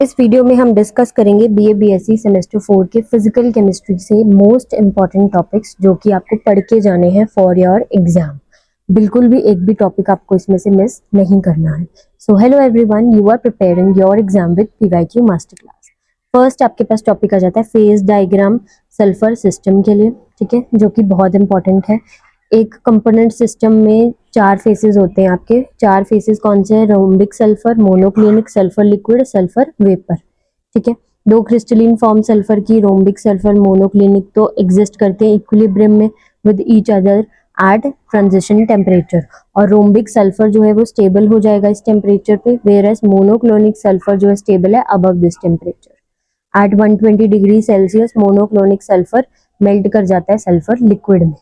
इस वीडियो में हम डिस्कस करेंगे बीए बीएससी सेमेस्टर 4 के फिजिकल केमिस्ट्री से मोस्ट इम्पॉर्टेंट टॉपिक्स जो कि आपको पढ़ के जाने हैं फॉर योर एग्जाम। बिल्कुल भी एक भी टॉपिक आपको इसमें से मिस नहीं करना है। So hello everyone, you are preparing your exam with PYQ master class. First आपके पास टॉपिक आ जाता है फेज डायग्राम सल्फर सिस्टम के लिए, ठीक है, जो कि बहुत इंपॉर्टेंट है। एक कंपोनेंट सिस्टम में 4 फेसेस होते हैं आपके। 4 फेसेस कौन से हैं? Rhombic sulphur, monoclinic sulphur liquid, sulphur vapour, ठीक है। 2 क्रिस्टलीन फॉर्म सल्फर की, रोम्बिक सल्फर, मोनोक्लिनिक, तो एग्जिस्ट करते हैं इक्विलिब्रियम में with each other at transition temperature. और रोम्बिक सल्फर जो है वो स्टेबल हो जाएगा इस टेम्परेचर पे, वेयर एज मोनोक्लोनिक सल्फर जो है स्टेबल है above this temperature. At 120 degree Celsius monoclinic sulphur melt कर जाता है सल्फर लिक्विड में,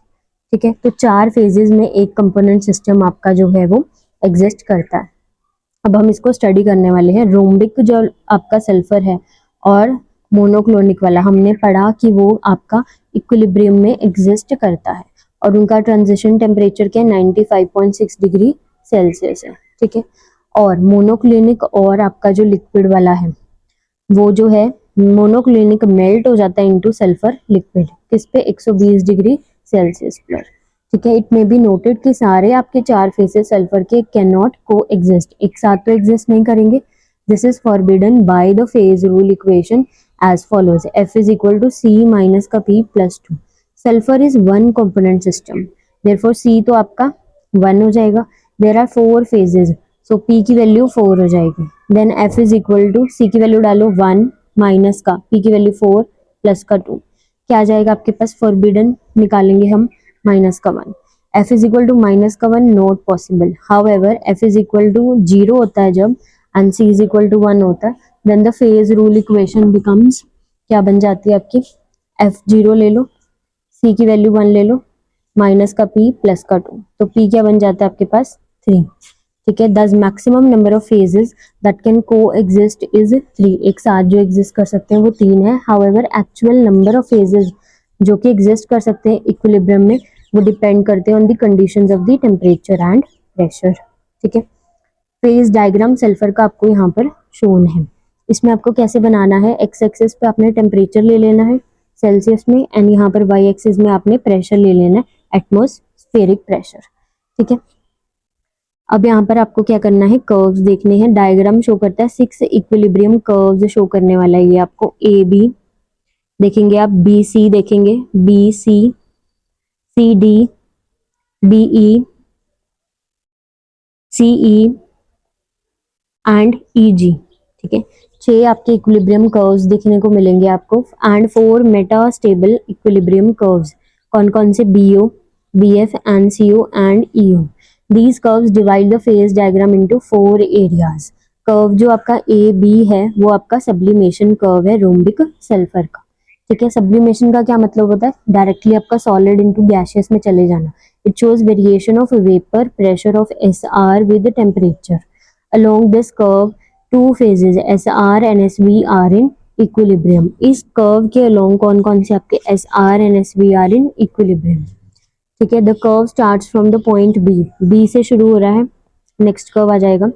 ठीक है। तो 4 फेजेस में एक कंपोनेंट सिस्टम आपका जो है वो एग्जिस्ट करता है। अब हम इसको स्टडी करने वाले हैं। रोम्बिक जो आपका सल्फर है और मोनोक्लोनिक वाला हमने पढ़ा कि वो आपका इक्विलिब्रियम में एग्जिस्ट करता है और उनका ट्रांजिशन टेम्परेचर क्या 95.6 डिग्री सेल्सियस है, ठीक है। और मोनोक्लिनिक और आपका जो लिक्विड वाला है वो जो है मोनोक्लिनिक मेल्ट हो जाता है इनटू सल्फर लिक्विड, किस पे 120 डिग्री सेल्सियस पर, ठीक है। इट मे बी नोटेड कि सारे आपके 4 फेसेस सल्फर के कैन नॉट को एग्जिस्ट, एक साथ तो एग्जिस्ट नहीं करेंगे। This is forbidden by the phase rule equation as follows, F is equal to C minus का P plus 2। Sulphur is one component system, therefore C तो आपका 1 हो जाएगा। There are 4 phases, so P की value 4 हो जाएगी। Then F is equal to C की value डालो 1 माइनस का P की वैल्यू 4 प्लस का 2, क्या आ जाएगा आपके पास? फॉरबिडन निकालेंगे हम माइनस का 1। F is equal to minus का 1 not possible. However F is equal to 0 होता है जब and C is equal to 1 होता है, then the phase rule equation becomes, क्या बन जाती है आपकी? F 0 ले लो, C की वैल्यू 1 ले लो, माइनस का P प्लस का 2, तो P क्या बन जाता है आपके पास? 3, ठीक है। दस maximum number of phases that can को एग्जिस्ट इज 3, एक साथ जो एग्जिस्ट कर सकते हैं वो 3 है। However actual number of phases जो कि एग्जिस्ट कर सकते हैं इक्विलिब्रियम में वो डिपेंड करते हैं on the conditions of the temperature and pressure, ठीक है। फेज डायग्राम सल्फर का आपको यहाँ पर शोन है। इसमें आपको कैसे बनाना है? एक्स एक्सिस पे आपने टेम्परेचर ले लेना है सेल्सियस में एंड यहाँ पर वाई एक्सिस में आपने प्रेशर ले लेना है, एटमॉस्फेरिक प्रेशर, ठीक है। अब यहाँ पर आपको क्या करना है? कर्व्स देखने हैं। डायग्राम शो करता है 6 इक्विलिब्रियम कर्व्स शो करने वाला है ये आपको। ए बी देखेंगे आप, बी सी देखेंगे, B C, C D, B E, C E and E G, ठीक है। 6 आपके इक्विलिब्रियम कर्व्स देखने को मिलेंगे आपको and 4 metastable equilibrium curves. कौन कौन से? B O, B F, N C O and E O. These curves divide the phase diagram into 4 areas. Curve जो आपका ए बी है वो आपका सब्लिमेशन कर्व है रोम्बिक सल्फर का, ठीक है। सब्लिमेशन का क्या मतलब होता है? डायरेक्टली आपका सॉलिड इनटू गैसियस में चले जाना। It shows variation of vapour pressure of S R with temperature along this curve. 2 phases S R and S V are in equilibrium. इस कर्व के अलोंग कौन कौन से आपके S R and S V are in equilibrium, ठीक है। The curve starts from the point B, B से शुरू हो रहा है, नेक्स्ट कर्व आ जाएगा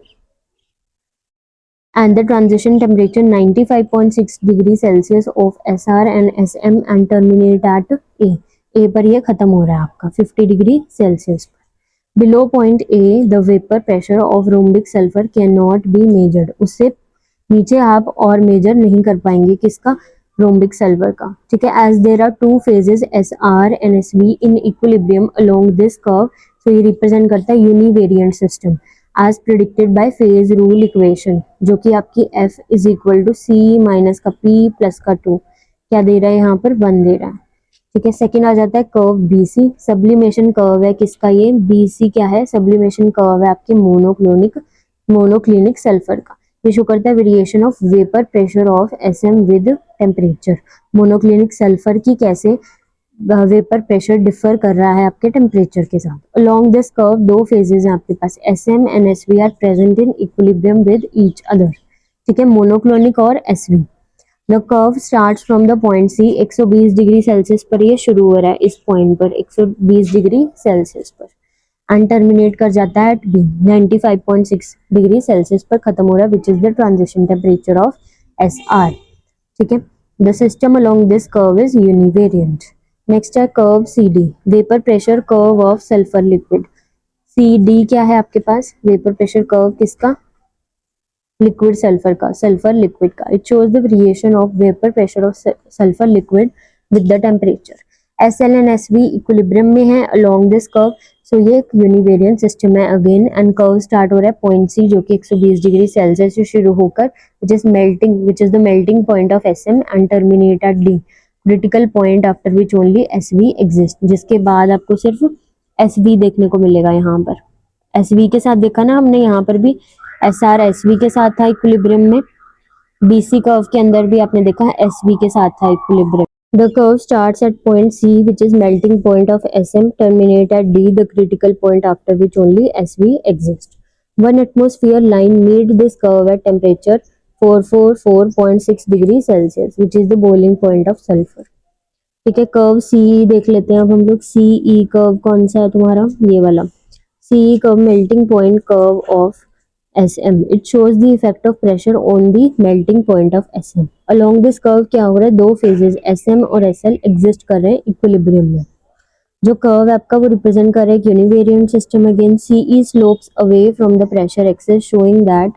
and the transition temperature 95.6 degree Celsius of S R and S M and terminate at A. A पर ये खत्म हो रहा है आपका 50 डिग्री सेल्सियस पर। Below point A the vapour pressure of rhombic sulphur can not be measured. उससे नीचे आप और मेजर नहीं कर पाएंगे किसका? रोम्बिक सल्फर का, ठीक है। As there are 2 phases S R and S V in equilibrium along this curve, तो ये रिप्रेजेंट करता है univariant system as predicted by phase rule equation, जो कि आपकी F is equal to C minus का P प्लस का 2, क्या दे रहा है यहाँ पर? 1 दे रहा है, ठीक है। सेकेंड आ जाता है कर्व BC, सब्लिमेशन कर्व है किसका? ये BC क्या है? सब्लिमेशन कर्व है आपके मोनोक्लिनिक सल्फर का। ये शो करता है variation of vapour pressure of SM with temperature. Monoclinic sulphur की कैसे वेपर प्रेशर डिफर कर रहा है आपके टेम्परेचर के साथ। अलोंग दिस कर्व 2 फेजेस हैं आपके पास, SM and SV are present in equilibrium with each other, ठीक है, मोनोक्लोनिक और SV। The curve starts from the point C, 120 degree Celsius पर ये शुरू हो रहा है, इस पॉइंट पर 120 डिग्री सेल्सियस पर एंड टर्मिनेट कर जाता है एट बी 95.6 डिग्री सेल्सियस पर खत्म हो रहा है, which is the transition temperature of SR, ठीक है। The system along this curve is univariant. Next है curve CD, vapour pressure curve of sulphur liquid. CD क्या है आपके पास? वेपर प्रेशर कर्व किसका? लिक्विड सल्फर का, सल्फर लिक्विड का। It shows the variation of vapour pressure of sulphur liquid with the temperature. SL and SV equilibrium में है along this curve. So ये एक यूनिवेरिएंट सिस्टम है अगेन, एंड कर्व स्टार्ट हो रहा है पॉइंट C जो कि 120 डिग्री सेल्सियस से शुरू होकर विच is the melting point of SM and terminate eight D, critical point after which only SV exist, जिसके बाद आपको सिर्फ SV देखने को मिलेगा। यहाँ पर SV के साथ देखा ना हमने, यहाँ पर भी SR SV के साथ था इक्विलिब्रियम में, BC कर्व के अंदर भी आपने देखा SV के साथ था equilibrium. The curve starts at point C, which is melting point of SM, terminate at D, the critical point after which only SV exists. One atmosphere line meet this curve at temperature 444.6 degree Celsius, which is the boiling point of sulfur. ठीक है, curve CE देख लेते हैं अब हम लोग। CE curve कौन सा है तुम्हारा? ये वाला CE curve, melting point curve of SM. It shows the effect of pressure on the melting point of SM. Along this curve क्या हो रहा है? दो phases SM और SL exist कर रहे हैं इक्विलिब्रियम में। जो कर्व है आपका वो रिप्रेजेंट कर रहा है एक univariant system again. CE slopes away from the pressure axis, showing that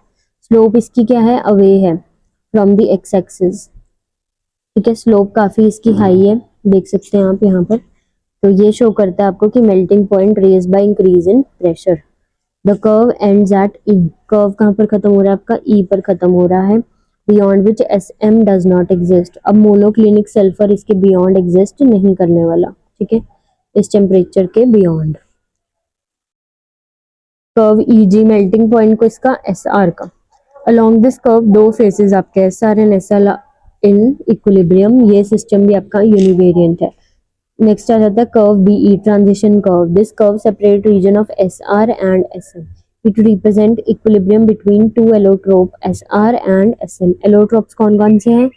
slope इसकी क्या है? अवे है फ्रॉम द एक्स एक्सिस। ठीक है, स्लोप काफी इसकी हाई है, देख सकते हैं आप यहाँ पर। तो ये शो करता है आपको कि melting point raise by increase in pressure. The curve ends at E, curve कहाँ पर खत्म हो रहा है आपका? E पर खत्म हो रहा है, beyond which SM does not exist. अब मोनोक्लिनिक सल्फर इसके बियॉन्ड एग्जिस्ट नहीं करने वाला, ठीक है, इस टेम्परेचर के beyond. Curve EG, melting point को इसका SR का। अलोंग दिस कर्व दो फेसेस आपके SR and SL in equilibrium, ये सिस्टम भी आपका यूनिवेरिएंट है। नेक्स्ट आ जाता है curve BE, transition curve. This curve separate region of SR and SM. It represent equilibrium between two allotrope SR and SM. Allotropes कौन कौन से हैं?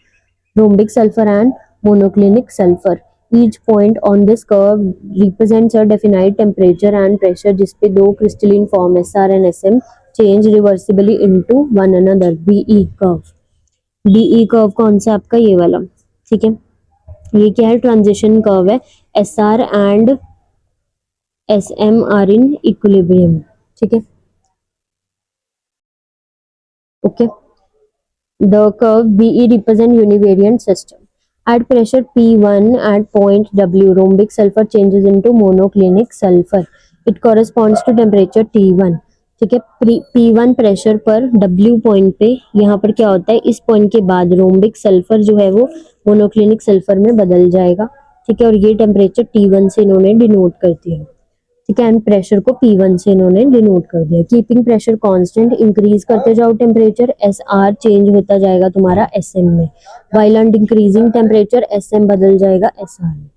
Rhombic sulphur and monoclinic sulphur. Each point on this curve represents a definite temperature and pressure, जिसपे दो crystalline form SR and SM change reversibly into one another. BE curve, BE curve कौन सा आपका? ये वाला, ठीक है। ये क्या है? ट्रांजिशन कर्व है। SR and SM are in equilibrium, ठीक है, okay. The curve BE represent univariant system. At pressure P1 at point W, rhombic sulfur changes into monoclinic sulfur. It corresponds to temperature T1, ठीक है। P1 pressure पर W point पे, यहाँ पर क्या होता है? इस पॉइंट के बाद रोम्बिक सल्फर जो है वो मोनोक्लिनिक सल्फर में बदल जाएगा, ठीक है। और ये टेम्परेचर T1 से इन्होंने डिनोट कर दिया, ठीक है, एंड प्रेशर को P1 से इन्होंने डिनोट कर दिया। कीपिंग प्रेशर कांस्टेंट, इंक्रीज करते जाओ टेम्परेचर, SR चेंज होता जाएगा तुम्हारा SM में। While and increasing temperature SM बदल जाएगा SR में।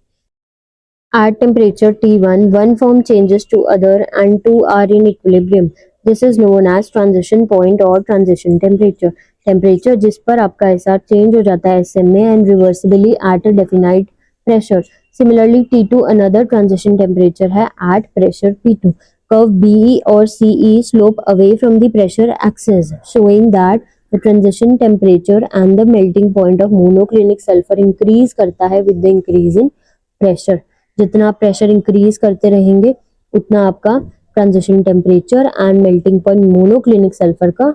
At temperature T1, one form changes to other and two are in equilibrium. This is known as transition point or transition temperature. Temperature जिस पर आपका SR change हो जाता है SM में and reversibly at a definite pressure. Similarly, T2 another transition temperature है at pressure P2. Curve BE or CE slope away from the pressure axis, showing that the transition temperature and the melting point of monoclinic sulfur increase करता है with the increase in pressure. जितना आप pressure increase करते रहेंगे उतना आपका transition temperature and melting point monoclinic sulphur का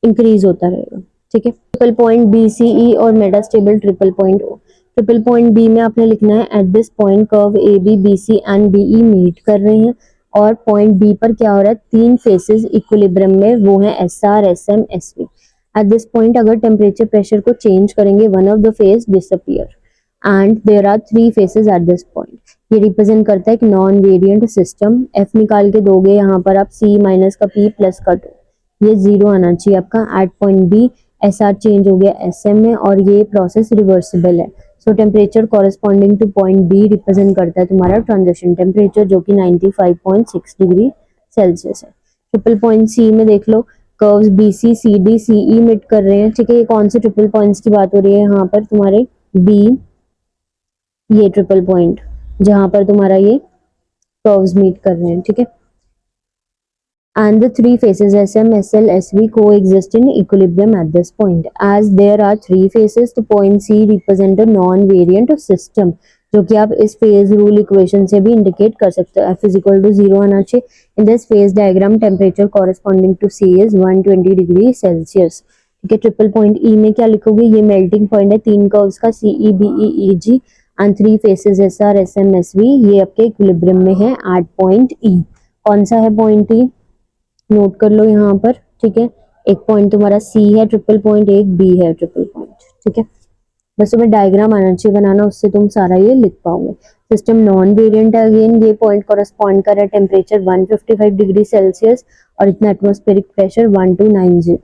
increase होता रहेगा, ठीक है। ट्रिपल पॉइंट BCE और metastable triple point O। Triple point B में आपने लिखना है at this point curve AB BC and BE meet कर रहे हैं, और पॉइंट B पर क्या हो रहा है? तीन फेसेस इक्विलिब्रियम में, वो है SR SM SV। At this point अगर टेम्परेचर प्रेशर को चेंज करेंगे, one of the phase disappear and there are three phases at this point. ये रिप्रेजेंट करता है एक नॉन वेरिएंट सिस्टम। F निकाल के दोगे यहाँ पर आप, C माइनस का P प्लस का 2, ये जीरो आना चाहिए आपका। At point B SR change हो गया SM में, और ये प्रोसेस रिवर्सिबल है। So temperature corresponding to point B represent करता है तुम्हारा ट्रांजिशन टेम्परेचर, जो कि 95.6 डिग्री सेल्सियस है। ट्रिपल पॉइंट C में देख लो, curves BC CD CE meet कर रहे हैं, ठीक है। ये कौन से ट्रिपल पॉइंट्स की बात हो रही है यहाँ पर? तुम्हारे B, ये ट्रिपल पॉइंट जहां पर तुम्हारा ये कर्व्स मीट कर रहे हैं, ठीक है। and the three faces SM, SL, SV coexist in equilibrium at this point. As there are three faces, तो point C represent a non-variant system, जो कि आप इस phase rule equation से भी indicate कर सकते हो. F is equal to 0 आना चाहिए. In this phase diagram, temperature corresponding to C is 120 degree Celsius. ठीक है, ट्रिपल पॉइंट ई में क्या लिखोगे, ये मेल्टिंग पॉइंट है तीन कर्व्स का CE, BE, EG and three faces SR, SM, SV, ये आपके इक्विलिब्रियम में है एट पॉइंट E. कौन सा है पॉइंट E, नोट कर लो यहाँ पर. ठीक है, एक पॉइंट तुम्हारा C है ट्रिपल पॉइंट, एक B है ट्रिपल पॉइंट. ठीक है, बस तुम्हें डायग्राम आना चाहिए बनाना, उससे तुम सारा ये लिख पाओगे. सिस्टम नॉन वेरिएंट है. अगेन ये पॉइंट कॉरेस्पॉन्ड कर रहा है टेम्परेचर 155 डिग्री सेल्सियस और इतना एटमॉस्फेरिक प्रेशर 1290,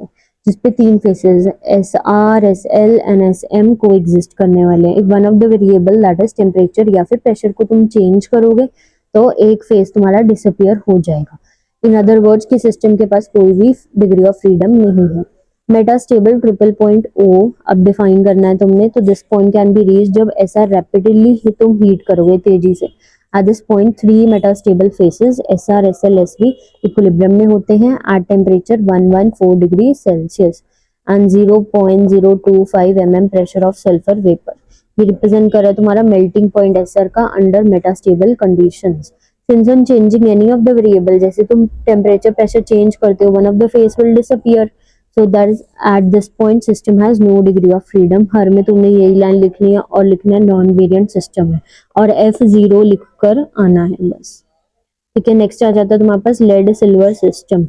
जिसपे तीन faces SR, SL and SM को एग्जिस्ट करने वाले हैं. One of the variable that is temperature या फिर प्रेशर को तुम चेंज करोगे तो एक फेस तुम्हारा डिसअपियर हो जाएगा. इन अदर वर्ड्स की सिस्टम के पास कोई भी डिग्री ऑफ फ्रीडम नहीं है. मेटास्टेबल ट्रिपल पॉइंट O अब डिफाइन करना है तुमने, तो this point can be reach जब ऐसा रैपिडली ही तुम हीट करोगे तेजी से. Eight this point three metastable faces SR, SL, SV equilibrium में होते हैं at temperature 114 degree Celsius and 0.025 mm pressure of sulphur vapour. ये रिप्रेजेंट कर रहा है तुम्हारा मेल्टिंग पॉइंट SR का under metastable conditions. Since on changing any of the variable, जैसे तुम टेम्परेचर प्रेशर चेंज करते हो, one of the phase will disappear. So that is at this point system has no degree of freedom. हर में तुमने यही line लिखनी है और लिखना है नॉन वेरिएंट सिस्टम है और F0 लिखकर आना है बस. ठीक है, नेक्स्ट आ जाता है तुम्हारे पास लेड सिल्वर सिस्टम.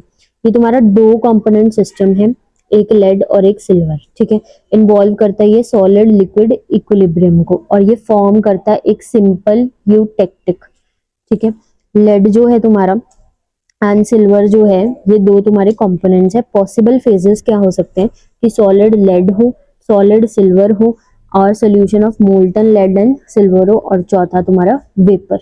ये तुम्हारा दो कंपोनेंट सिस्टम है, एक लेड और एक सिल्वर. ठीक है, इन्वॉल्व करता है ये सॉलिड लिक्विड इक्विलिब्रियम को और ये फॉर्म करता है एक सिंपल यूटेक्टिक. ठीक है, लेड जो है तुम्हारा एंड सिल्वर जो है, ये दो तुम्हारे कंपोनेंट्स है. पॉसिबल फेजेस क्या हो सकते हैं कि सॉलिड लेड हो, सॉलिड सिल्वर हो और solution of molten lead and silver हो, और चौथा तुम्हारा वेपर.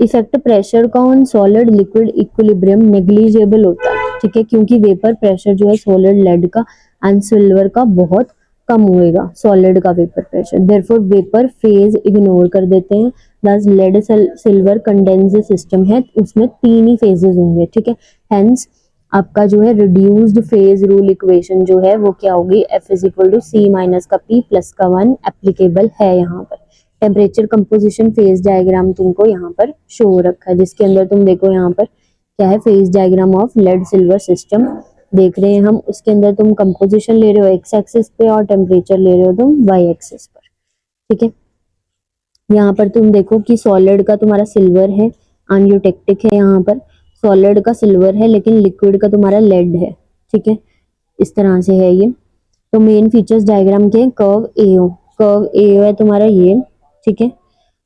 इफेक्ट प्रेशर का on solid liquid equilibrium negligible होता है. ठीक है, क्योंकि वेपर प्रेशर जो है सॉलिड लेड का एंड सिल्वर का बहुत कम होएगा सॉलिड का vapour pressure. Therefore vapour phase ignore कर देते हैं. दस लेड सिल्वर कंडेंस सिस्टम है, उसमें तीन ही फेजेस होंगे. ठीक है, हेंस आपका जो है रिड्यूस्ड फेज रूल इक्वेशन जो है वो क्या होगी, F is equal to C minus का P प्लस का 1 एप्लीकेबल है. यहाँ पर टेम्परेचर कंपोजिशन फेज डायग्राम तुमको यहाँ पर शो रखा है, जिसके अंदर तुम देखो यहाँ पर क्या है, phase diagram of lead silver system देख रहे हैं हम. उसके अंदर तुम कंपोजिशन ले रहे हो एक्स एक्सिस पे और टेम्परेचर ले रहे हो तुम वाई एक्सिस पर. ठीक है, यहाँ पर तुम देखो कि सॉलिड का तुम्हारा सिल्वर है, अनयूटेक्टिक है. यहाँ पर सॉलिड का सिल्वर है लेकिन लिक्विड का तुम्हारा लेड है. ठीक है, इस तरह से है ये. तो मेन फीचर्स डायग्राम के कर्व AO, कर्व AO है तुम्हारा ये. ठीक है,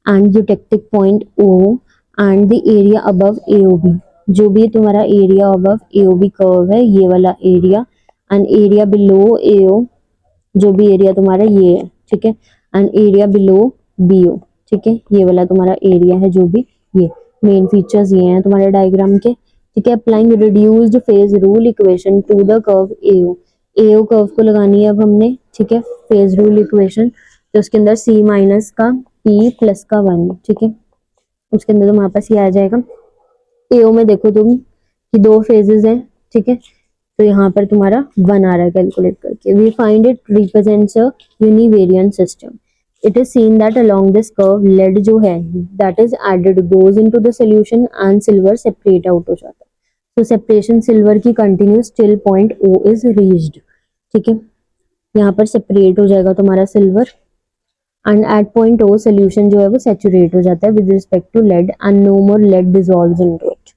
and eutectic point O and the area above AOB, जो भी तुम्हारा एरिया अबव AOB कर्व है ये वाला area, and area below AO, जो भी एरिया तुम्हारा ये है. ठीक है, एंड एरिया बिलो BO. ठीक है, ये वाला तुम्हारा एरिया है जो भी, ये मेन फीचर्स ये हैं तुम्हारे डायग्राम के. ठीक है, applying reduced phase rule equation two the curve AO. AO curve को लगानी है अब हमने. ठीक है, फेज रूल इक्वेशन, तो उसके अंदर C माइनस का P प्लस का 1. ठीक है, उसके अंदर तुम्हारे पास ये आ जाएगा. AO में देखो तुम कि दो फेजेस हैं. ठीक है, तो यहाँ पर तुम्हारा 1 आ रहा है कैलकुलेट करके. We find it represents a univariant system. It is seen that along this curve lead जो है that is added goes into the solution and silver separate out हो जाता है. तो सेपरेशन सिल्वर की continues till point O is reached. ठीक है, यहाँ पर सेपरेट हो जाएगा तुम्हारा silver and at point O solution जो है वो सैचुरेट हो जाता है with respect to lead and no more lead dissolves into it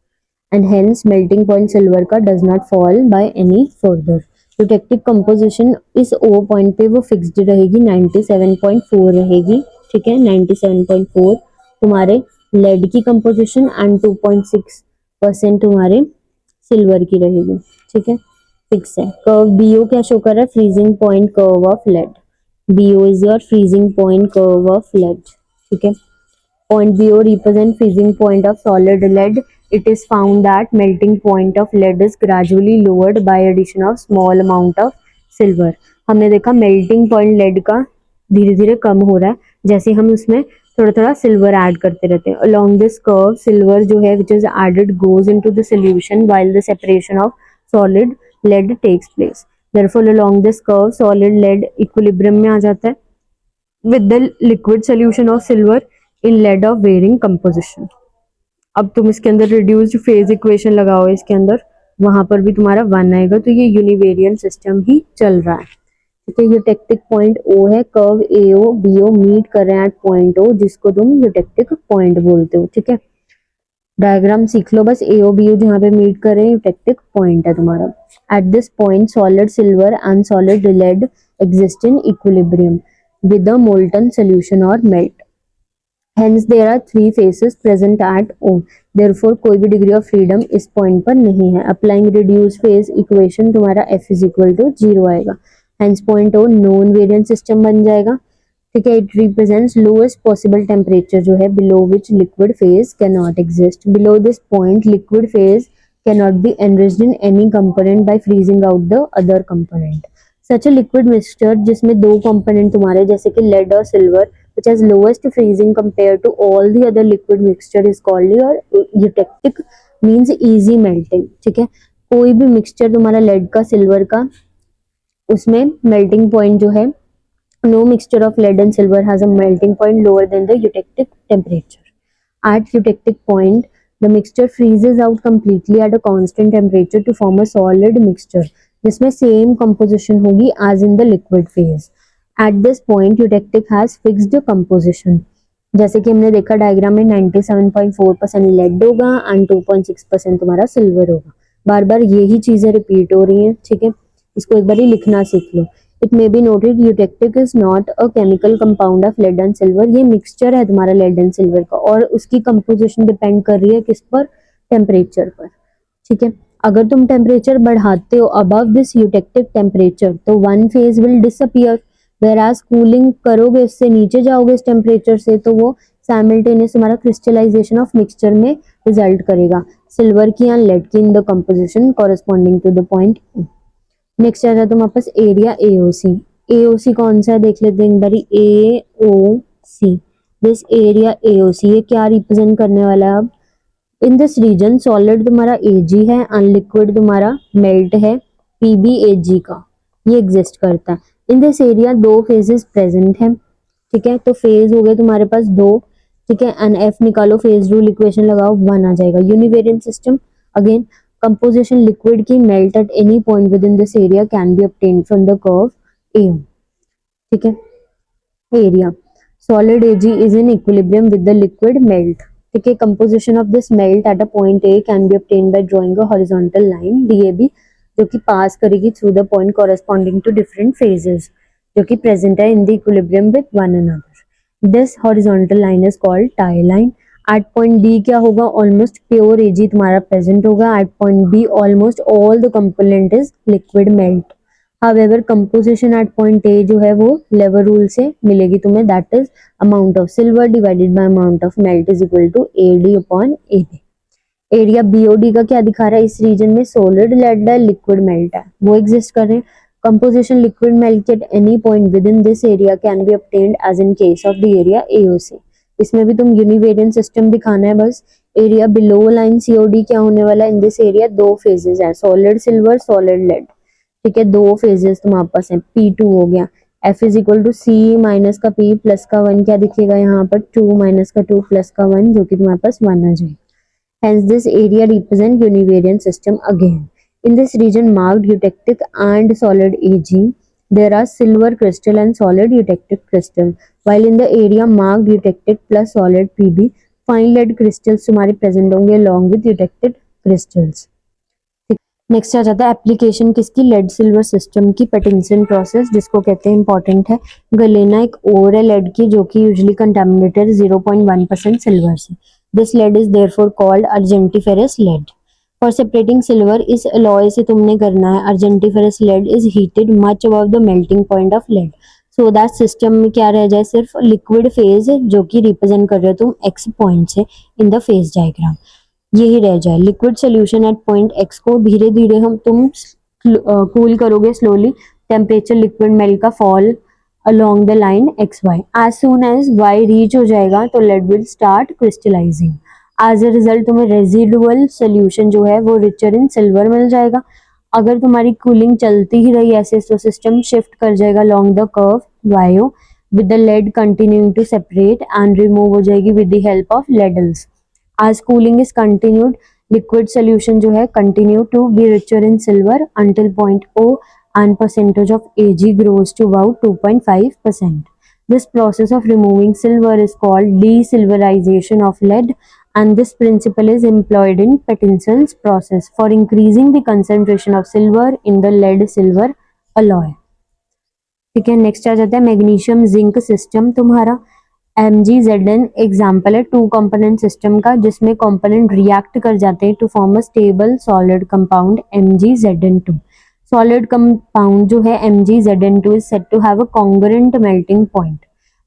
and hence melting point silver का does not fall by any further. Eutectic composition इस O point पे वो फिक्स्ड रहेगी, 97.4 रहेगी. ठीक है, 97.4 तुम्हारे लेड की कंपोजिशन एंड 2.6% तुम्हारे सिल्वर की रहेगी. ठीक है, फिक्स है. कर्व BO क्या शो कर रहा है, freezing point curve of lead. BO is your freezing point curve of lead. ठीक है, point BO represent freezing point of solid lead. It is found that melting point of lead is gradually lowered by addition of small amount of silver. हमने देखा melting point lead का धीरे धीरे कम हो रहा है जैसे हम उसमें थोड़ा थोड़ा सिल्वर ऐड करते रहते हैं। अलोंग दिस कर्व सिल्वर जो है which is added goes into the solution while the separation of solid lead takes place. Therefore along this curve solid lead equilibrium में आ जाता है with the liquid solution of silver in lead of varying composition. अब तुम इसके अंदर reduced phase equation लगाओ इसके अंदर, वहां पर भी तुम्हारा 1 आएगा, तो ये यूनिवेरिएंट सिस्टम ही चल रहा है। ठीक है, यूटेक्टिक पॉइंट ओ है, कर्व एओ बीओ मीट कर रहे हैं एट पॉइंट ओ, जिसको तुम यूटेक्टिक पॉइंट बोलते हो। ठीक है, डायग्राम सीख लो बस, एओ बीओ जहाँ पे मीट कर रहे हैं यूटेक्टिक पॉइंट है तुम्हारा। At this point solid silver and solid lead exist in equilibrium with a molten solution और melt. Hence there are 3 phases present at O. Therefore कोई भी डिग्री ऑफ फ्रीडम इस पॉइंट पर नहीं है। अप्लाइंग रिड्यूस फेज इक्वेशन तुम्हारा F is equal to 0 आएगा। Hence point O non variant system बन जाएगा। ठीक है, it represents lowest possible temperature जो है below which liquid phase can not exist. Below this point liquid phase can not be enriched in any component by freezing out the other component. Such a liquid mixture जिसमें 2 component तुम्हारे जैसे कि lead और silver which has lowest freezing compared to all the other liquid mixture is called your eutectic, means easy melting। ठीक है, कोई भी mixture तुम्हारा लेड का सिल्वर का, उसमें मेल्टिंग पॉइंट जो है, no mixture of lead and silver has a melting point lower than the eutectic temperature. At eutectic point the mixture freezes out completely at a constant temperature to form a solid mixture जिसमें same composition होगी as in the liquid phase. At this point eutectic has fixed composition। जैसे कि हमने देखा diagram में 97.4% lead होगा and 2.6% तुम्हारा silver होगा। बार बार यही चीजें रिपीट हो रही हैं। ठीक है, इसको एक बार ही लिखना सीख लो। It may be noted eutectic is not a chemical compound of lead and silver. ये मिक्सचर है तुम्हारा लेड एंड सिल्वर का और उसकी कंपोजिशन डिपेंड कर रही है किस पर, टेम्परेचर पर। ठीक है, अगर तुम टेम्परेचर बढ़ाते हो अबव दिस यूटेक्टिक टेम्परेचर तो one phase will disappear, वेराज cooling करोगे उससे नीचे जाओगे इस टेम्परेचर से तो वो साइमल्टेनियस हमारा क्रिस्टलाइजेशन ऑफ मिक्सचर में रिजल्ट करेगा, सिल्वर की या लेड की in the composition corresponding to the point. Next आ जाता है तुम्हारे पास एरिया एओसी। एओसी कौन सा है देख लेते हैं एक बारी। एओसी, दिस एरिया एओसी ये क्या रिप्रेजेंट करने वाला है अब। इन दिस रीजन सॉलिड तुम्हारा एजी है एंड लिक्विड तुम्हारा मेल्ट है पीबी एजी का, ये एग्जिस्ट करता है। इन दिस एरिया 2 फेजेस प्रेजेंट है। ठीक है, तो फेज हो गए तुम्हारे पास 2। ठीक है, एंड एफ निकालो, फेज रूल इक्वेशन लगाओ, 1 आ जाएगा। यूनिवेरिएंट सिस्टम अगेन, composition liquid की melt at any point within this area can be obtained from the curve AM। ठीक है, area solid Ag is in equilibrium with the liquid melt। ठीक है, composition of this melt at a point A can be obtained by drawing a horizontal line DAB जो कि पास करेगी through the point corresponding to different phases जो कि present है in the equilibrium with one another। This horizontal line is called tie line। At point D क्या होगा, almost pure AG तुम्हारा present होगा। At point B almost all the component is liquid melt. However composition at point A जो है वो lever rule से मिलेगी तुम्हें, that is amount of silver divided by amount of melt is equal to AD upon AB. Area BOD का क्या दिखा रहा है, इस रीजन में सॉलिड लेड है, लिक्विड मेल्ट है, वो एग्जिस्ट कर रहे हैं। Composition liquid melt at any point within this area can be obtained as in case of the area AOC. इसमें भी तुम यूनिवेरिएंट सिस्टम दिखाना है बस। एरिया बिलो लाइन सीओडी क्या होने वाला है, इन दिस एरिया 2 फेजेस है, सॉलिड सिल्वर सॉलिड लेड। ठीक है, 2 फेजेस तुम्हारे पास है, P2 हो गया। F is equal to C minus का P प्लस का 1 क्या दिखेगा यहाँ पर, 2 माइनस का 2 प्लस का 1 जो कि तुम्हारे पास 1 आ जाएगा। Hence this area represent univariant system again। In this region marked eutectic and solid Ag, there are silver crystal and solid eutectic crystal, while in the area marked eutectic plus solid Pb, fine lead crystals तुम्हारे present होंगे along with eutectic crystals। Next आ जाता है application किसकी, lead silver system की, Pattinson process जिसको कहते हैं इंपॉर्टेंट है। गलेना एक और है लेड की जो कि यूजुअली कंटामिनेटेड 0.1% सिल्वर से। This lead is therefore called argentiferous lead. For separating silver इस अलॉय से तुमने करना है, argentiferous lead is heated much above the melting point of lead so that system में क्या रह जाए, सिर्फ लिक्विड फेज जो कि रिप्रेजेंट कर रहे हो तुम एक्स पॉइंट से इन द फेज डायग्राम, यही रह जाए। Liquid solution at point X को धीरे धीरे हम तुम कूल करोगे स्लोली, टेम्परेचर लिक्विड मेल्ट का fall along the line XY. As soon as Y reach हो जाएगा तो lead will start crystallizing. As a result तुम्हें residual solution जो है वो richer in silver मिल जाएगा. अगर तुम्हारी कूलिंग चलती ही रही ऐसे तो सिस्टम शिफ्ट कर जाएगा along the curve YO with the lead continuing to separate and remove हो जाएगी with the help of ladles. As cooling is continued, liquid solution जो है continue to be richer in silver until point O and percentage of Ag grows to about 2.5%. This process of removing silver is called desilverization of lead, and this principle is employed in Pattinson's process for increasing the concentration of silver in the lead silver alloy. ठीक है, next आ जाता है magnesium zinc system तुम्हारा. MgZn example है two component system का जिसमें component react कर जाते हैं to form a stable solid compound MgZn2. Solid compound जो है MgZn2 is said to have a congruent melting point.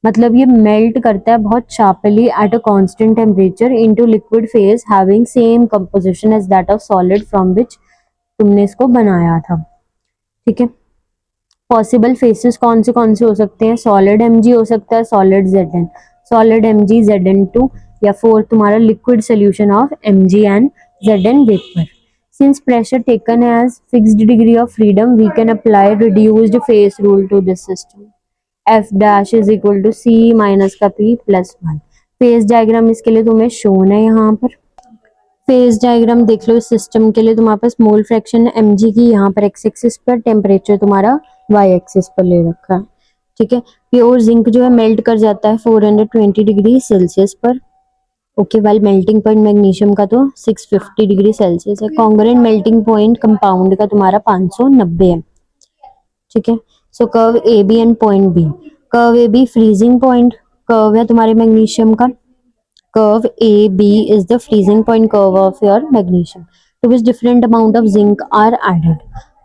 मतलब ये मेल्ट करता है बहुत sharply at a constant temperature into liquid phase having same composition as that of solid from which तुमने इसको बनाया था. ठीक है, पॉसिबल फेसेस कौन से हो सकते हैं? सॉलिड Mg हो सकता है, सॉलिड Zn, सॉलिड MgZn2 या फोर तुम्हारा liquid solution of Mg and Zn vapour. Since pressure taken as fixed degree of freedom, we can apply reduced phase rule to this system. F dash is equal to C minus का P plus 1. Phase diagram इसके लिए तुम्हें shown है यहाँ पर. Phase diagram देख लो इस system के लिए तुम्हारे पास मोल फ्रैक्शन Mg की यहाँ पर x एक्सिस पर, टेम्परेचर तुम्हारा y एक्सिस पर ले रखा है. ठीक है, प्योर जिंक जो है मेल्ट कर जाता है 420 डिग्री सेल्सियस पर. Okay, while melting point magnesium का तो 650 डिग्री सेल्सियस है. कॉन्ग्रुएंट मेल्टिंग पॉइंट कंपाउंड का तुम्हारा 590 है. ठीक है, so curve A B and point B. Curve A B freezing point curve है तुम्हारे मैग्नीशियम का. Curve AB is the freezing point curve of your magnesium to which different amount of zinc are added.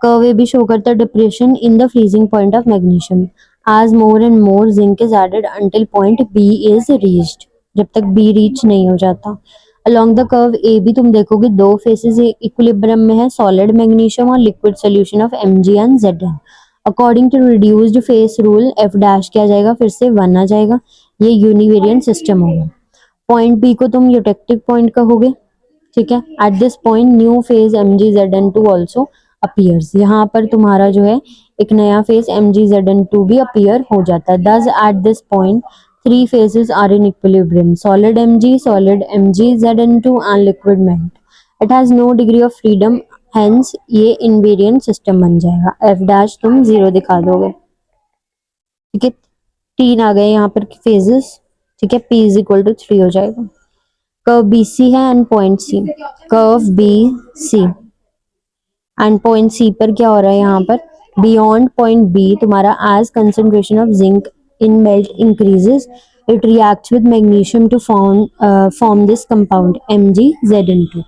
Curve AB show करता है depression in the freezing point of magnesium as more and more zinc is added until point B is reached. जब तक B reach नहीं हो जाता. Along the curve AB तुम देखोगे दो faces equilibrium में है, solid magnesium और liquid solution of Mg and Zn. According to reduced phase rule F dash क्या जाएगा, फिर से 1 आ जाएगा. ये यूनिवेरिएंट सिस्टम होगा. पॉइंट बी को तुम यूटेक्टिक पॉइंट कहोगे. ठीक है, at this point new phase MgZn2 also appears. यहाँ पर तुम्हारा जो है एक नया फेज MgZn2 भी अपीयर हो जाता है. Thus at this point three phases are in equilibrium, solid MgZn2 and liquid melt. It has no degree of freedom, hence ये इनवेरिएंट सिस्टम बन जाएगा. एफ डैश तुम 0 दिखा दोगे. ठीक है, 3 आ गए यहाँ पर फेजेस. ठीक है, P इज इक्वल टू 3 हो जाएगा. कर्व BC है and point C. Curve BC and point C पर क्या हो रहा है यहाँ पर, बियॉन्ड पॉइंट B तुम्हारा as concentration of zinc in melt increases it reacts with magnesium to form this compound MgZn2.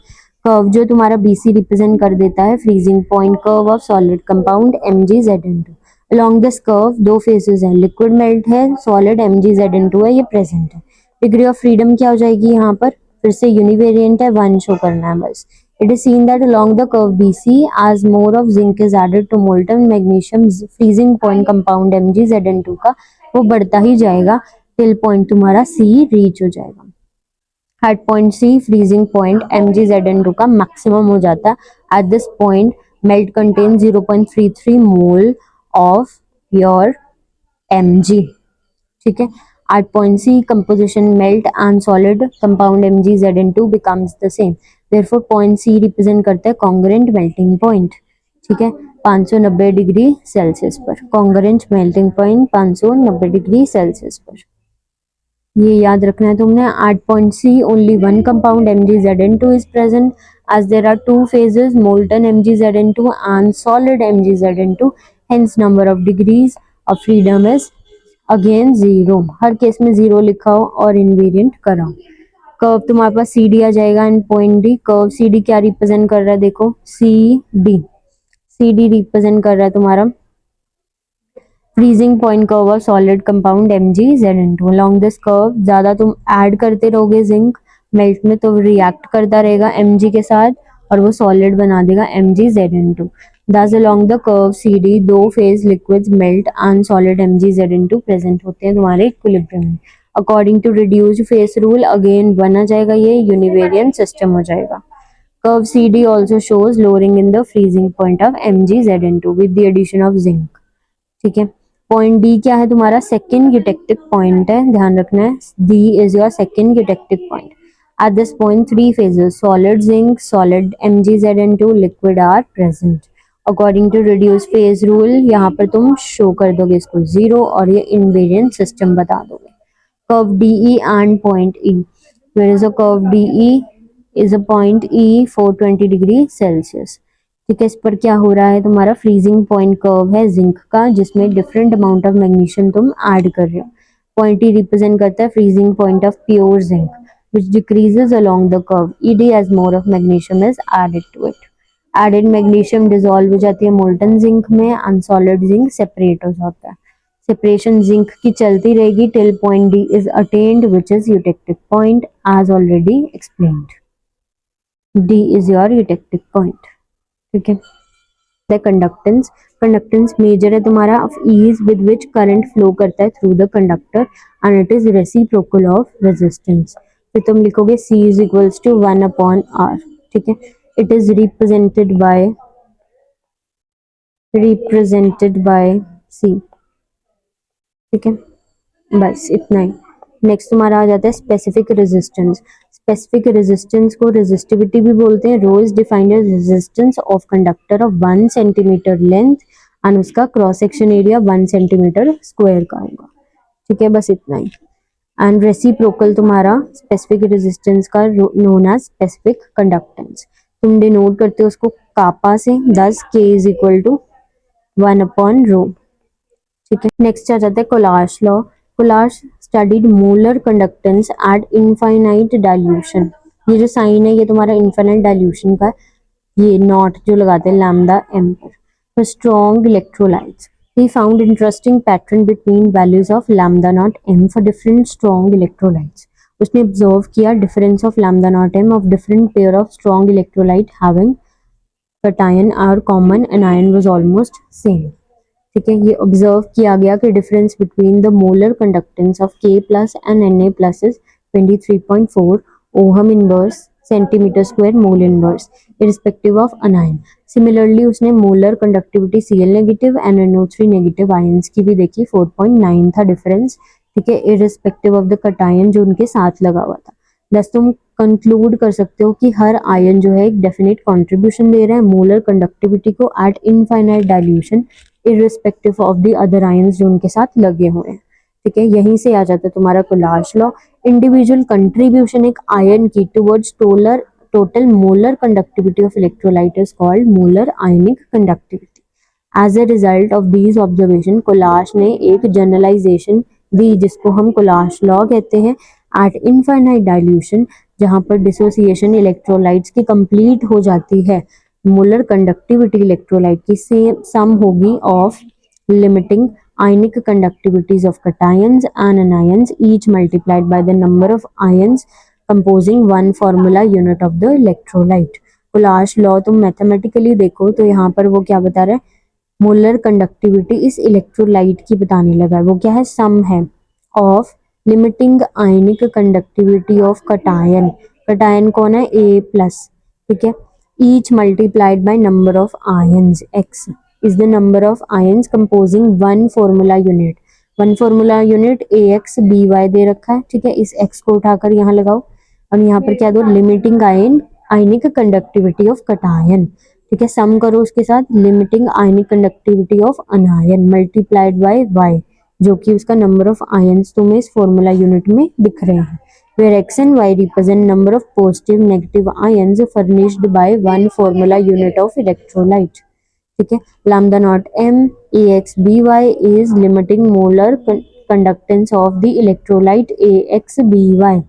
Curve जो तुम्हारा BC रिप्रेजेंट कर देता है freezing point curve of solid compound MgZn2. Along this curve दो phases हैं, liquid melt है, solid MgZn2 है, ये प्रेजेंट है. डिग्री ऑफ फ्रीडम क्या हो जाएगी यहाँ पर, फिर से यूनिवेरिएंट है, 1 शो करना है बस. It is seen that along the curve BC as more of zinc is added to molten magnesium freezing point compound MgZn2 का वो बढ़ता ही जाएगा टिल पॉइंट तुम्हारा C रीच हो जाएगा. At point C freezing point MgZn2 का maximum हो जाता है. At this point melt contain 0.33 mole of your Mg. ठीक है, at point C composition melt and solid compound MgZn2 becomes the same. Therefore point C represent करता है congruent melting point. ठीक है, 590 डिग्री सेल्सियस पर. congruent melting point 590 degree Celsius पर. ये याद रखना है तुमने. at point C only one compound MgZn2 is present as there are two phases molten MgZn2 and solid MgZn2. Hence number of degrees of freedom is again 0. Her case में 0 लिखाओ और invariant कराओ. Curve तुम्हारे पास CD आ जाएगा and point D. Curve CD क्या represent कर रहा है, देखो CD. CD रिप्रेजेंट कर रहा है तुम्हारा freezing point curve of solid compound MgZn2. Along this curve ज्यादा तुम ऐड करते रहोगे जिंक मेल्ट में तो रिएक्ट करता रहेगा Mg के साथ और वो सॉलिड बना देगा MgZn2. Thus along the curve CD दो phase liquids melt and solid MgZn2 present होते हैं तुम्हारे equilibrium में. According to reduced phase rule again बना जाएगा ये univariant system हो जाएगा. Curve CD also shows lowering in the freezing point of MgZn2 with the addition of zinc. ठीक है. पॉइंट डी क्या है तुम्हारा? सेकेंड यूटेक्टिक पॉइंट है, ध्यान रखना है. D is your second eutectic point. At this point, three phases, solid zinc, solid MgZn2, liquid are present. According to reduced phase rule, यहाँ पर तुम शो कर दोगे इसको 0 और ये invariant system बता दोगे. Curve DE and point E. Where is a curve DE? Is a point E 420 degree Celsius. ठीक है, इस पर क्या हो रहा है? तुम्हारा फ्रीजिंग पॉइंट कर्व है जिंक का, जिसमें डिफरेंट अमाउंट ऑफ मैग्नीशियम तुम ऐड कर रहे हो. पॉइंट ई रिप्रेजेंट करता है freezing point of pure zinc which decreases along the curve. ED as more of magnesium is added to it. Added magnesium dissolve हो जाती है molten zinc में and solid zinc separate हो जाता है. Separation zinc की चलती रहेगी till point D is attained which is eutectic point as already explained. D is your eutectic point. ठीक है. The conductance मेजर है तुम्हारा of ease with which current flow करता है through the conductor and it is reciprocal of resistance. फिर तुम लिखोगे C is equals to 1 upon R. ठीक है. It is represented by C. ठीक है, बस इतना ही. नेक्स्ट तुम्हारा आ जाता है स्पेसिफिक रेजिस्टेंस. स्पेसिफिक रेजिस्टेंस को रेजिस्टिविटी भी बोलते हैं. Rho is defined as resistance of conductor of 1 centimetre length and उसका cross section area 1 centimetre square का होगा. ठीक है, बस इतना ही. एंड रेसिप्रोकल तुम्हारा स्पेसिफिक रेजिस्टेंस का नोन एज स्पेसिफिक कंडक्टेंस. तुम डिनोट करते हो उसको कापा से. 10 K is equal to 1 upon rho. ठीक है, नेक्स्ट आ जाता है Kohlrausch law. Kohlrausch studied molar conductance at infinite dilution. ये जो साइन है ये तुम्हारा इनफाइनाइट डाइल्यूशन का. ये नॉट जो लगाते हैं लैम्डा एम पर. For strong electrolytes he found interesting pattern between values of lambda naught m for different strong electrolytes. उसने ऑब्जर्व किया difference of lambda naught m of different pair of strong electrolyte having cation are common and ion was almost same. ठीक है, ये observe किया गया कि difference between the molar conductance of K plus and Na plus is 23.4 ohm inverse centimetre square mole inverse irrespective of anion. Similarly उसने molar conductivity Cl negative and NO3 negative ions की भी देखी. 4.9 था difference. ठीक है, irrespective of the cation जो उनके साथ लगा हुआ था. बस तुम कंक्लूड कर सकते हो कि हर आयन जो है एक डेफिनेट कंट्रीब्यूशन दे रहा है मोलर कंडक्टिविटी को eight infinite dilution irrespective of the other ions जो उनके साथ लगे हुए हैं. ठीक है, यहीं से आ जाता है तुम्हारा कोलाश लॉ. इंडिविजुअल कंट्रीब्यूशन एक आयन की towards total molar conductivity of electrolyte is called molar ionic conductivity. As a result of these observation Kohlrausch ने एक जनरलाइजेशन दी जिसको हम कोलाश लॉ कहते हैं. एट इनफाइनाइट डाइल्यूशन जहां पर डिसोसिएशन इलेक्ट्रोलाइट्स की कंप्लीट हो जाती है, मोलर कंडक्टिविटी इलेक्ट्रोलाइट की सम होगी of limiting ionic conductivities of cations and anions each multiplied by the number of ions composing one formula unit of the electrolyte. Kohlrausch law तुम mathematically देखो तो यहाँ पर वो क्या बता रहा है? मोलर कंडक्टिविटी इस इलेक्ट्रोलाइट की बताने लगा है. वो क्या है? सम है of limiting ionic conductivity of cation. Cation कौन है? A plus. ठीक है, each multiplied by number of ions x is the number of ions composing one formula unit. One formula unit AX/BY दे रखा है. ठीक है, इस x को उठाकर यहाँ लगाओ. अब यहाँ पर क्या दो? Limiting ionic conductivity of cation. ठीक है, सम करो उसके साथ limiting ionic conductivity of अनायन multiplied by y जो कि उसका नंबर ऑफ आयंस तुम्हें इस फॉर्मूला यूनिट में दिख रहे हैं. where x and y represent number of positive negative ions furnished by one formula unit of electrolyte. ठीक है, lambda naught m AX/BY is limiting molar conductance of the electrolyte AX/BY.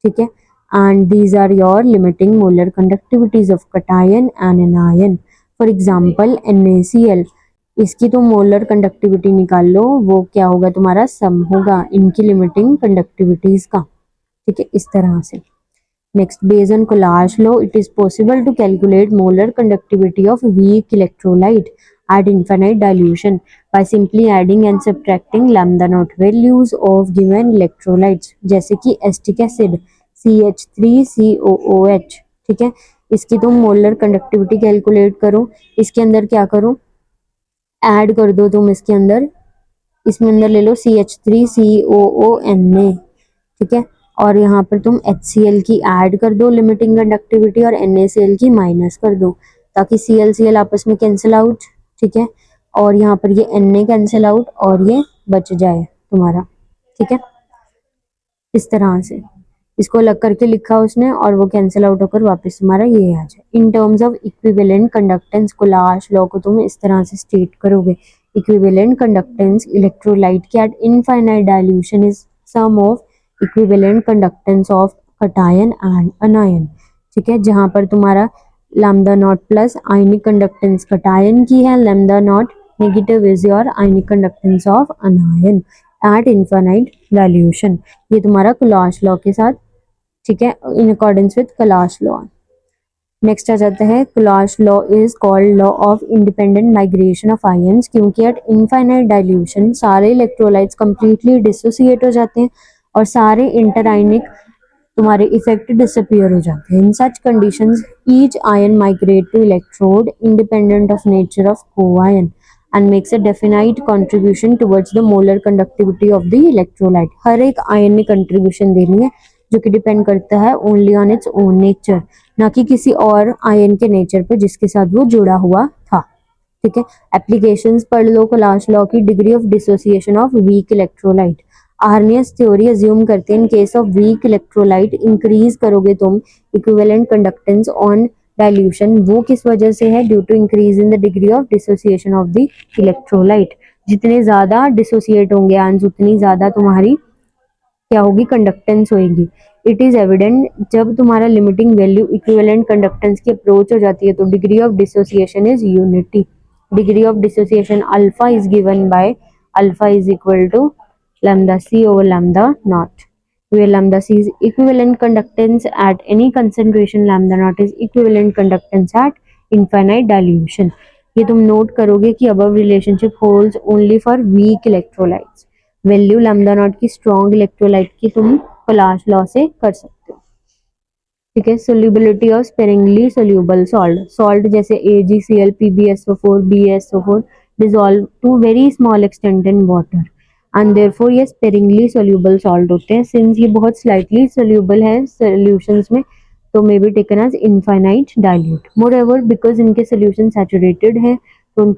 ठीक है, and these are your limiting molar conductivities of cation and anion. For example NaCl, इसकी तो molar conductivity निकाल लो. वो क्या होगा तुम्हारा? सम होगा इनकी लिमिटिंग कंडक्टिविटीज का. ठीक है, इस तरह से. Next, based on Coulomb law, it is possible to calculate molar conductivity of weak electrolyte at infinite dilution by simply adding and subtracting lambda naught values of given electrolytes, जैसे कि acetic acid CH3COOH। ठीक है, इसकी तुम molar conductivity calculate करो, इसके अंदर क्या करो, ऐड कर दो तुम इसके अंदर, इसमें अंदर ले लो CH3COONA। ठीक है, और यहाँ पर तुम HCl की ऐड कर दो लिमिटिंग कंडक्टिविटी और NaCl की माइनस कर दो, ताकि ClCl आपस में कैंसिल आउट। ठीक है, और यहाँ पर ये Na कैंसिल आउट और ये बच जाए तुम्हारा। ठीक है, इस तरह से इसको अलग करके लिखा उसने और वो कैंसिल आउट होकर वापस तुम्हारा ये आ जाए। In terms of equivalent conductance, Kohlrausch law को तुम इस तरह से स्टेट करोगे, इक्विवेलेंट कंडक्टेंस इलेक्ट्रोलाइट के at infinite dilution is sum of equivalent conductance of cation and anion. ठीक है, जहां पर तुम्हारा lambda naught plus ionic conductance cation की है, lambda naught negative is your ionic conductance of anion at infinite dilution. ये तुम्हारा कोलाश लॉ के साथ, ठीक है, in accordance with कोलाश law. Next आ जाता है, Kohlrausch law is called law of independent migration of ions, क्योंकि एट इनफाइनाइट डाइल्यूशन सारे इलेक्ट्रोलाइट्स कंप्लीटली डिसोसिएट हो जाते हैं और सारे इंटरआयनिक तुम्हारे इफेक्ट डिसअपीयर हो जाते हैं। In such conditions each ion migrate to electrode independent of nature of coion and makes a definite contribution towards the molar conductivity of the electrolyte। हर एक आयन ने कंट्रीब्यूशन देनी है जो कि डिपेंड करता है only on its own nature, ना कि किसी और आयन के नेचर पर जिसके साथ वो जुड़ा हुआ था। ठीक है, एप्लीकेशंस पढ़ लो कोलाश लॉ की। Degree of dissociation of weak electrolyte, Arrhenius theory assume करते हैं इन case of weak electrolyte increase करोगे तुम इक्विवेलेंट कंडक्टेंस ऑन डाइल्यूशन। वो किस वजह से है, due to increase in the degree of dissociation of the electrolyte. जितने ज्यादा डिसोसिएट होंगे आयंस उतनी ज्यादा तुम्हारी क्या होगी, कंडक्टेंस होगी। इट इज एविडेंट जब तुम्हारा लिमिटिंग वैल्यू इक्विवेलेंट कंडक्टेंस की अप्रोच हो जाती है तो degree of dissociation is unity. Degree of dissociation alpha is given by alpha is equal to lambda c over lambda naught, where lambda c is equivalent conductance at any concentration, lambda naught is equivalent conductance at infinite dilution। ये तुम note करोगे कि above relationship holds only for weak electrolytes। Value lambda naught की strong electrolyte की तुम कोलाश law से कर सकते हो। ठीक है, solubility of sparingly soluble salt जैसे AgCl, PbSO4, BaSO4 dissolve to very small extent in water and therefore ये स्पेरिंगली सोल्यूबल सॉल्ट होते हैं। सिंस ये बहुत स्लाइटली सोल्यूबल है सॉल्यूशंस में तो may be taken as infinite dilute. Moreover because इनके सोल्यूशन सैचुरेटेड है तो उन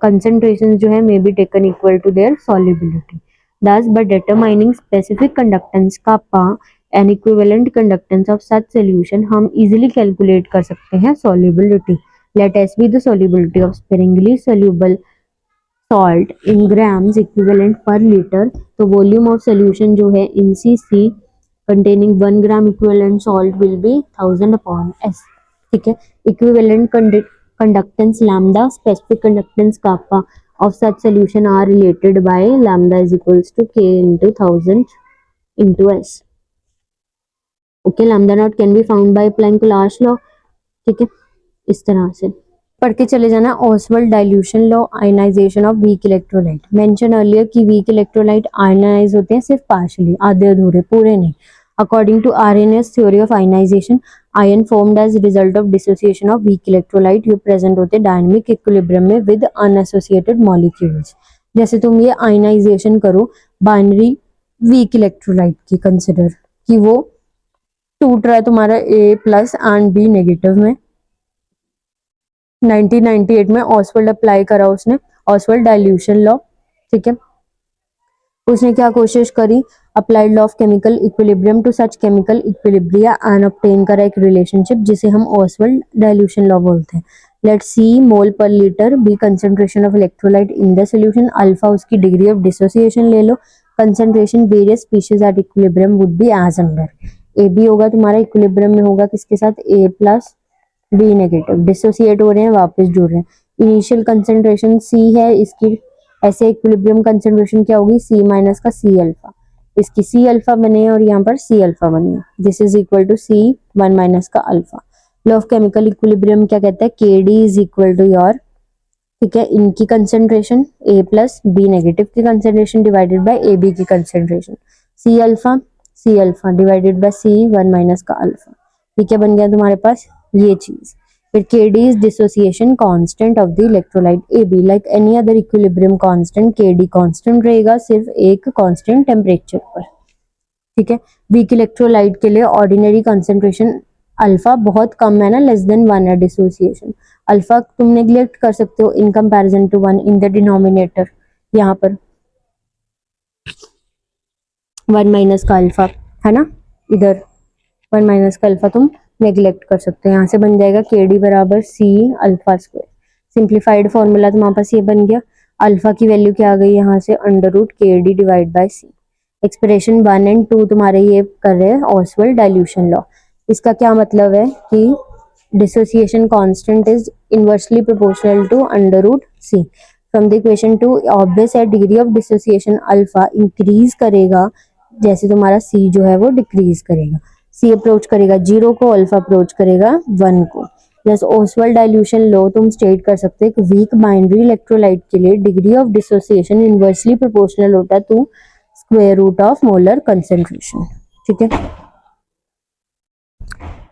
कंसंट्रेशन जो है may be taken equal to their solubility. thus by determining specific conductance kappa and equivalent conductance of such solution हम easily calculate कर सकते हैं solubility। let s be the solubility of sparingly soluble salt in grams equivalent per liter। तो volume of solution जो है इन CC containing 1 gram equivalent salt will be 1000 upon S। ठीक है, equivalent conductance lambda, specific conductance kappa of such solution are related by lambda is equals to K into 1000 into S। okay, lambda naught can be found by applying Coulomb law। ठीक है, इस तरह से पढ़ के चले जाना। Ostwald dilution law, ionization of weak electrolyte. Mention earlier कि वीक इलेक्ट्रोलाइट आयनाइज होते हैं सिर्फ पार्शियली, आधे अधूरे, पूरे नहीं। According to Arrhenius theory of ionization, ion formed as result of dissociation of weak electrolyte ये प्रेजेंट होते हैं डायनामिक इक्विलिब्रियम में विद अनएसोसिएटेड मॉलिक्यूल्स। जैसे तुम ये आयनाइजेशन करो बाइनरी वीक इलेक्ट्रोलाइट की, कंसिडर कि वो टूट रहा है तुम्हारा A plus and B negative में। 1998 में ऑसवाल्ड अप्लाई करा उसने, ऑसवाल्ड डाइल्यूशन लॉ। ठीक है, उसने क्या कोशिश करी, applied law of chemical equilibrium to such chemical equilibria and obtain करा एक रिलेशनशिप जिसे हम ऑसवाल्ड डाइल्यूशन लॉ बोलते हैं। लेट सी मोल पर litre, be concentration of electrolyte in the solution, alpha उसकी डिग्री ऑफ डिसोसिएशन ले लो, concentration various species at equilibrium would be as under. A B होगा तुम्हारा इक्विलिब्रियम में होगा किसके साथ, A plus B negative, dissociate हो रहे हैं वापस जुड़ रहे हैं। इनिशियल कंसेंट्रेशन C है इसकी, ऐसे इक्विलिब्रियम कंसेंट्रेशन क्या होगी, C माइनस का C अल्फा। इसकी सी अल्फा बने हैं और यहाँ पर सी अल्फा बने हैं। This is equal to C 1 minus का alpha. Law of chemical equilibrium क्या कहता है, K D is equal to your, ठीक है, इनकी concentration A plus B negative की concentration divided by A B की concentration, C alpha divided by C 1 minus का अल्फा। ठीक है, बन गया तुम्हारे पास ये चीज। फिर Kd is dissociation constant of the electrolyte AB, like any other equilibrium constant Kd constant रहेगा सिर्फ एक constant टेम्परेचर पर। ठीक है, वीक इलेक्ट्रोलाइट के लिए ऑर्डिनरी कंसेंट्रेशन अल्फा बहुत कम है ना, लेस देन 1 है डिसोसिएशन। अल्फा तुम नेग्लेक्ट कर सकते हो in comparison to 1 in the denominator, यहाँ पर 1 माइनस का अल्फा है ना, इधर 1 माइनस का अल्फा तुम नेग्लेक्ट कर सकते हो। यहाँ से बन जाएगा के डी बराबर C alpha square. Simplified formula तुम्हारे पास ये बन गया। अल्फा की वैल्यू क्या आ गई यहाँ से, under root K D divide by C. Expression 1 and 2 तुम्हारे ये कर रहे हैं ऑसवेल्ड डाइल्यूशन लॉ। इसका क्या मतलब है कि dissociation constant is inversely proportional to under root C. From the equation 2 obvious है degree of dissociation alpha increase करेगा जैसे तुम्हारा सी जो है वो डिक्रीज करेगा। सी अप्रोच करेगा 0 को, अल्फा अप्रोच करेगा 1 को। जैसे ओसवाल्ड डाइल्यूशन लॉ तुम स्टेट कर सकते हो, वीक बाइनरी इलेक्ट्रोलाइट के लिए degree of dissociation inversely proportional होता है to square root of molar concentration. ठीक है,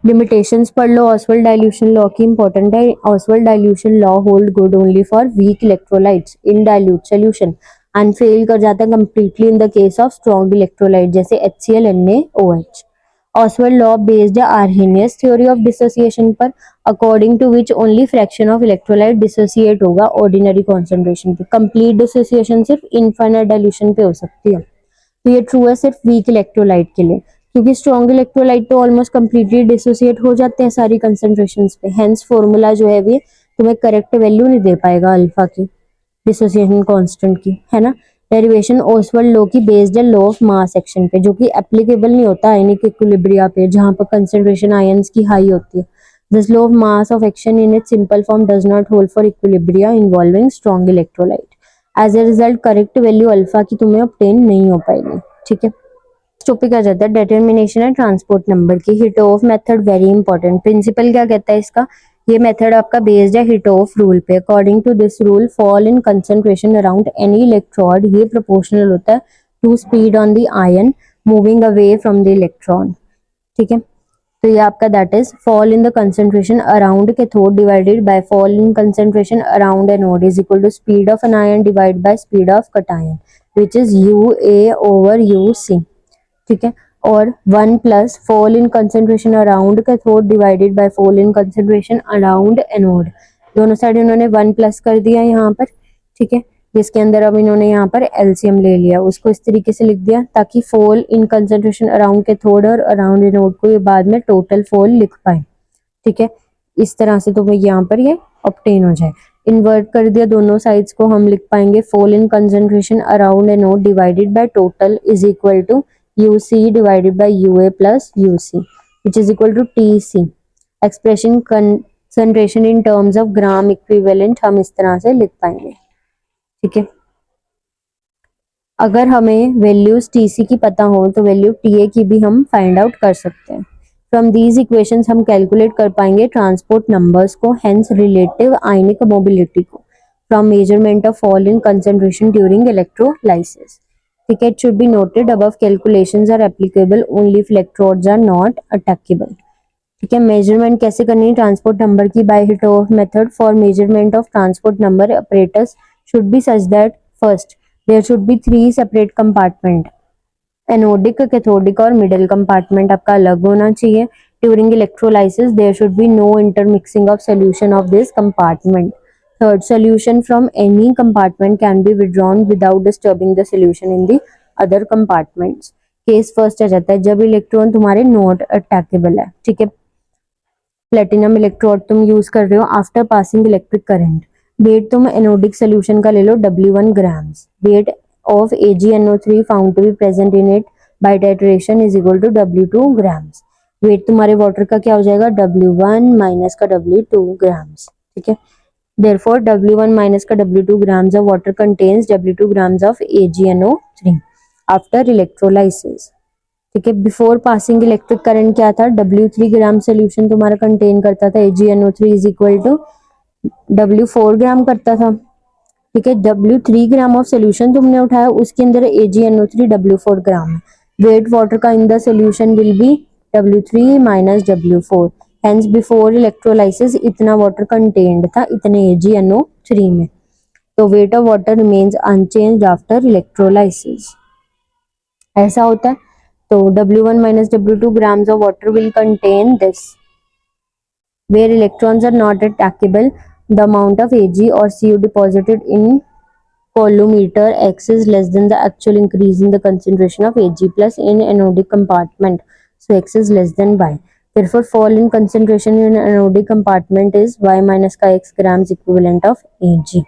लिमिटेशंस पढ़ लो ऑसवाल्ड डाइल्यूशन लॉ की, इंपॉर्टेंट है। Ostwald dilution law hold good only for weak electrolytes in dilute solution and fail कर जाता है completely in the case of strong electrolyte जैसे HCl, NaOH। Oswald law based Arrhenius theory of dissociation पर, according to which only fraction of electrolyte dissociate होगा ordinary concentration पे। complete dissociation सिर्फ infinite dilution पे हो सकती है। तो ये ट्रू है सिर्फ वीक इलेक्ट्रोलाइट के लिए, क्योंकि स्ट्रॉन्ग इलेक्ट्रोलाइट तो ऑलमोस्ट कंप्लीटली डिसोसिएट हो जाते हैं सारी कंसेंट्रेशंस पे। हेंस फॉर्मूला जो है भी तुम्हें करेक्ट वैल्यू नहीं दे पाएगा अल्फा की, डिसोसिएशन कांस्टेंट की, है ना। डेरिवेशन ओसवाल्ड लॉ की बेस्ड है लॉ ऑफ मास एक्शन पे, जो कि एप्लीकेबल नहीं होता आयनिक इक्विलिब्रिया पे जहां पर कंसेंट्रेशन आयंस की हाई होती है। This law of mass of action in its simple form does not hold for equilibria involving strong electrolyte. As a result correct value alpha की तुम्हें ऑब्टेन नहीं हो पाएगी। ठीक है, टॉपिक आ जाता है डिटर्मिनेशन एंड ट्रांसपोर्ट नंबर की। Hittorf method very important. Principle क्या कहता है इसका, ये मेथड आपका बेस्ड है हिट ऑफ रूल पे। According to this rule fall in concentration around any electrode, ये प्रोपोर्शनल होता है to speed on the ion moving away from the electron. ठीक है, तो ये आपका that is fall in the concentration around cathode divided by fall in concentration around anode is equal to speed of anion divide by speed of cation which is UA over UC। ठीक है, और 1 plus fall in concentration around cathode divided by fall in concentration around anode, दोनों side इन्होंने 1 plus कर दिया यहाँ पर। ठीक है, जिसके अंदर अब इन्होंने यहाँ पर एलसीएम ले लिया, उसको इस तरीके से लिख दिया ताकि fall in concentration around cathode और अराउंड एनोड को ये बाद में टोटल फॉल लिख पाए। ठीक है, इस तरह से तो यहाँ पर ये ऑब्टेन हो जाए। इन्वर्ट कर दिया दोनों साइड्स को, हम लिख पाएंगे fall in concentration around anode divided by total is equal to UC divided by UA plus UC which is equal to TC। Expression concentration in terms of gram equivalent हम इस तरह से लिख पाएंगे। ठीक है, अगर हमें वैल्यूज TC की पता हो तो वैल्यू TA की भी हम फाइंड आउट कर सकते हैं। फ्रॉम दीज इक्वेशंस हम कैलकुलेट कर पाएंगे ट्रांसपोर्ट नंबर्स को, हेंस रिलेटिव आयनिक मोबिलिटी को, from measurement of fall in concentration during electrolysis. ठीक है, it should be noted above calculations are applicable only if electrodes are not attackable। ठीक है, measurement कैसे करनी है ट्रांसपोर्ट नंबर की, by Hittorf method. For measurement of transport number apparatus should be such that first there should be 3 separate compartment, anodic, cathodic और middle compartment आपका अलग होना चाहिए। During electrolysis there should be no intermixing of solution of this compartment. Third, solution from any compartment can be withdrawn without disturbing the solution in the other compartments। Case first आ जाता है जब electron तुम्हारे not attackable है। ठीक है, platinum electrode तुम use कर रहे हो after passing electric current. Weight तुम एनोडिक सोल्यूशन का ले लो W1 grams. Weight of AgNO3 found to be present in it by titration is equal to W2 grams. Weight तुम्हारे वाटर का क्या हो जाएगा, W1 माइनस का W2 ग्राम्स। ठीक है, therefore W1 minus का W2 grams of water contains W2 grams of AgNO3। After electrolysis. ठीक है, बिफोर पासिंग इलेक्ट्रिक करंट क्या था, W3 ग्राम सोल्यूशन तुम्हारा कंटेन करता था AgNO3 is equal to W4 ग्राम करता था। ठीक है, W3 ग्राम ऑफ सोल्यूशन तुमने उठाया, उसके अंदर AgNO3 W4 ग्राम है। वेट वाटर का इन the solution will be W3 minus W4। Hence before electrolysis इतना वाटर कंटेन्ड था इतने AgNO3 में। तो weight of water remains unchanged after electrolysis, ऐसा होता है। तो W1 minus W2 grams of water will contain this. Where electrons are not attackable, the amount of Ag or Cu deposited in colorimeter X is less than the actual increase in the concentration of Ag plus in anodic compartment. So X is less than Y. Therefore, fall in concentration in anodic compartment is Y minus ka X grams equivalent of Ag.